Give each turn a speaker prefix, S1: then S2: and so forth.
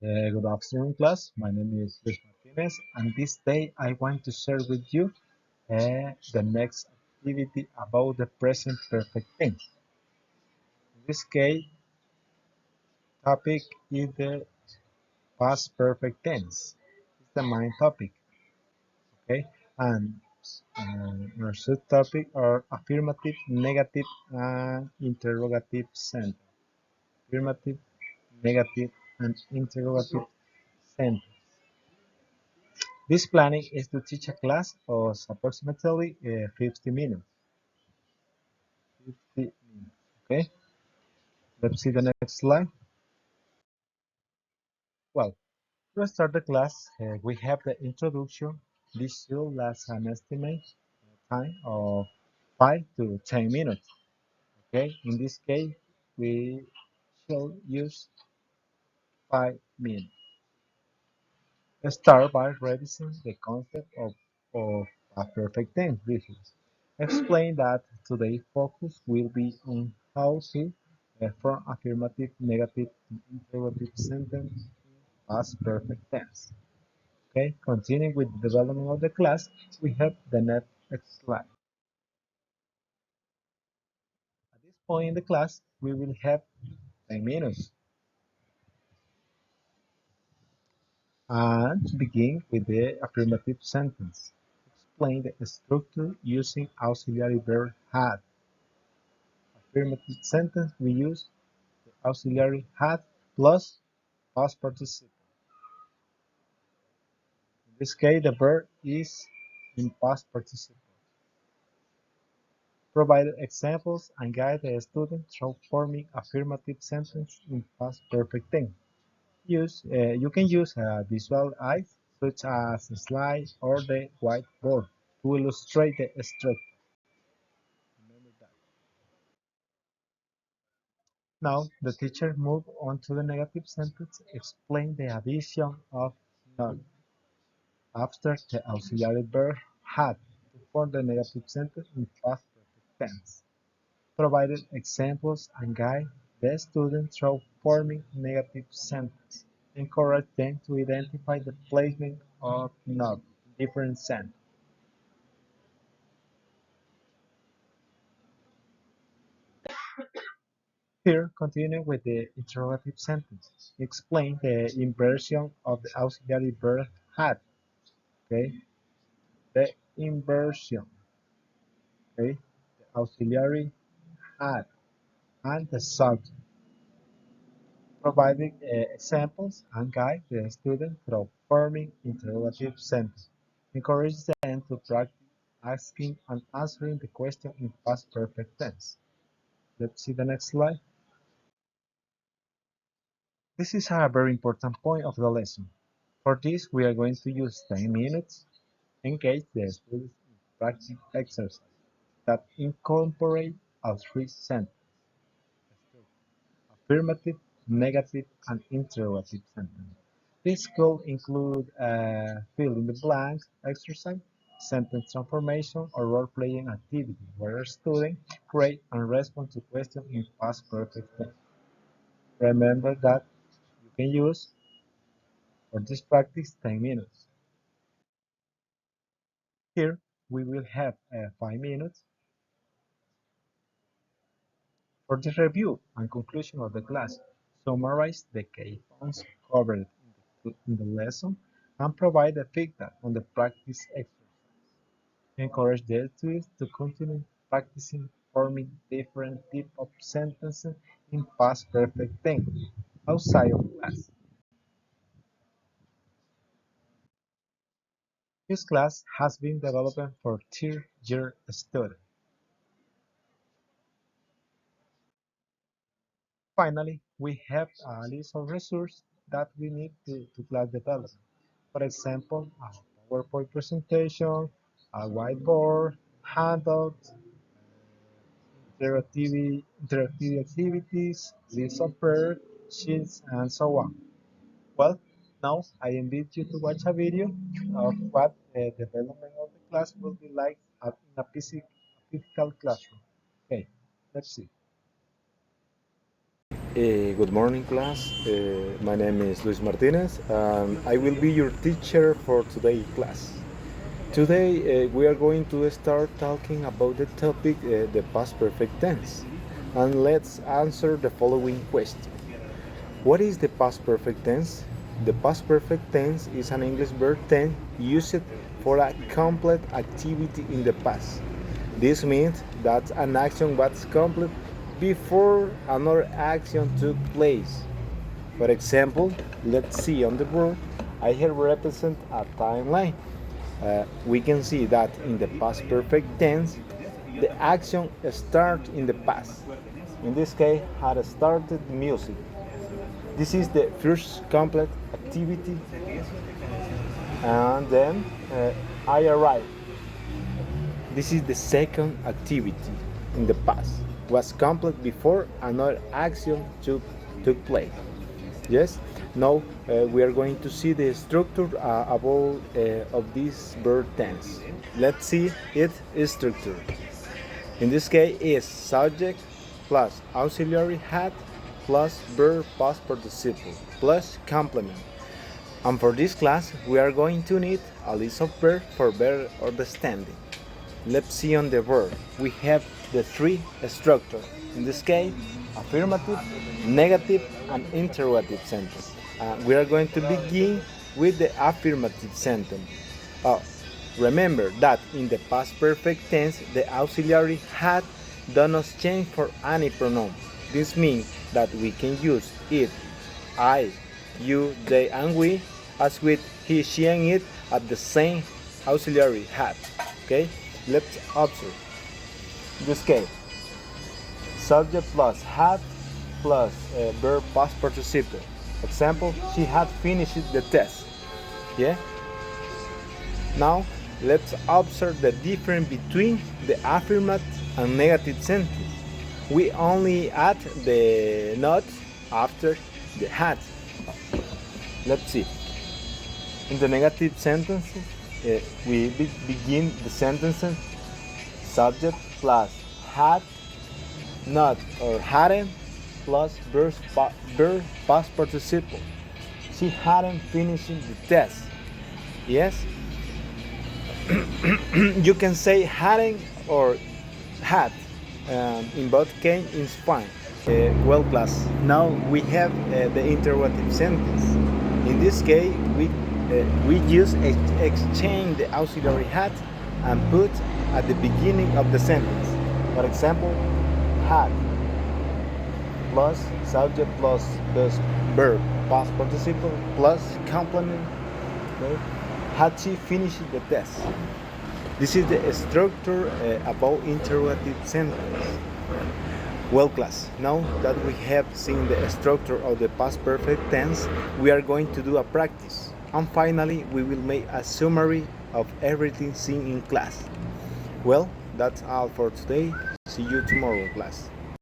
S1: Good afternoon, class. My name is Luis Martinez, and this day I want to share with you the next activity about the present perfect tense. In this case, topic is the past perfect tense. It's the main topic, okay? And our subtopic are affirmative, negative, and interrogative sentence. Affirmative, negative, and interrogative sentence. This planning is to teach a class of approximately 50 minutes. 50 minutes. Okay, let's see the next slide. Well, to start the class, we have the introduction. This should last an estimate time of 5 to 10 minutes. Okay, in this case, we shall use 5 minutes. Let's start by revising the concept of a perfect tense briefly. Explain that today's focus will be on how to form affirmative, negative, and interrogative sentence in past perfect tense. Okay, continuing with the development of the class, we have the next slide. At this point in the class, we will have 10 minutes and begin with the affirmative sentence. Explain the structure using auxiliary verb had. Affirmative sentence, we use the auxiliary had plus past participle. In this case, the verb is in past participle. Provide examples and guide the student through forming affirmative sentence in past perfect tense. You can use visual aids such as a slide or the whiteboard to illustrate the structure. Remember that. Now, the teacher moved on to the negative sentence. Explain the addition of not after the auxiliary verb had to form the negative sentence in past perfect tense. Provided examples and guide the student through forming negative sentences. Encourage them to identify the placement of not in different sentences. Here, continue with the interrogative sentence. Explain the inversion of the auxiliary verb had. Okay, the inversion. Okay, the auxiliary had and the subject. Providing examples and guide the student through forming interrogative sentences. Encourage them to practice asking and answering the question in past perfect tense. Let's see the next slide. This is a very important point of the lesson. For this, we are going to use 10 minutes. Engage the students in practice exercise that incorporate all three sentences: affirmative, negative, and interrogative sentence. This could include fill in the blanks exercise, sentence transformation, or role-playing activity where a student create and respond to questions in past perfect tense. Remember that you can use for this practice 10 minutes. Here we will have 5 minutes for the review and conclusion of the class. Summarize the key points covered in the lesson and provide the feedback on the practice exercise. Encourage the students to continue practicing forming different types of sentences in past perfect tense outside of class. This class has been developed for third-year students. Finally, we have a list of resources that we need to class development. For example, a PowerPoint presentation, a whiteboard, handouts, interactive activities, lists of prayer, sheets, and so on. Well, now I invite you to watch a video of what the development of the class will be like in a physical classroom. Okay, let's see.
S2: Good morning, class. My name is Luis Martinez, and I will be your teacher for today's class. Today, we are going to start talking about the topic, the past perfect tense. And let's answer the following question. What is the past perfect tense? The past perfect tense is an English verb tense used for a complete activity in the past. This means that an action was complete before another action took place. For example, let's see on the board, I here represent a timeline. We can see that in the past perfect tense, the action starts in the past. In this case, had started music. This is the first complete activity, and then I arrived. This is the second activity in the past. Was complete before another action took place. Yes. Now we are going to see the structure of this verb tense. Let's see its structure. In this case, is subject plus auxiliary had plus verb past participle plus complement. And for this class, we are going to need a list of verbs for better understanding. Let's see on the verb. We have the three structures. In this case, affirmative, negative, and interrogative sentence. We are going to begin with the affirmative sentence. Uh, Remember that in the past perfect tense, the auxiliary had does not change for any pronoun. This means that we can use it, I, you, they, and we, as with he, she, and it at the same auxiliary had. Okay, let's observe. In this case, subject plus had plus verb past participle. Example, she had finished the test. Yeah. Now let's observe the difference between the affirmative and negative sentence. We only add the not after the had. Let's see. In the negative sentences, we begin the sentences subject plus had, not or hadn't plus verb past participle. She hadn't finished the test. Yes. You can say hadn't or had. In both cases, it's fine. Well, class. Now we have the interrogative sentence. In this case, we use exchange the auxiliary had and put at the beginning of the sentence. For example, had plus subject plus the verb past participle plus complement. Okay? Had she finished the test? This is the structure about interrogative sentence. Well, class, now that we have seen the structure of the past perfect tense, we are going to do a practice. And finally, we will make a summary of everything seen in class. Well, that's all for today. See you tomorrow, class.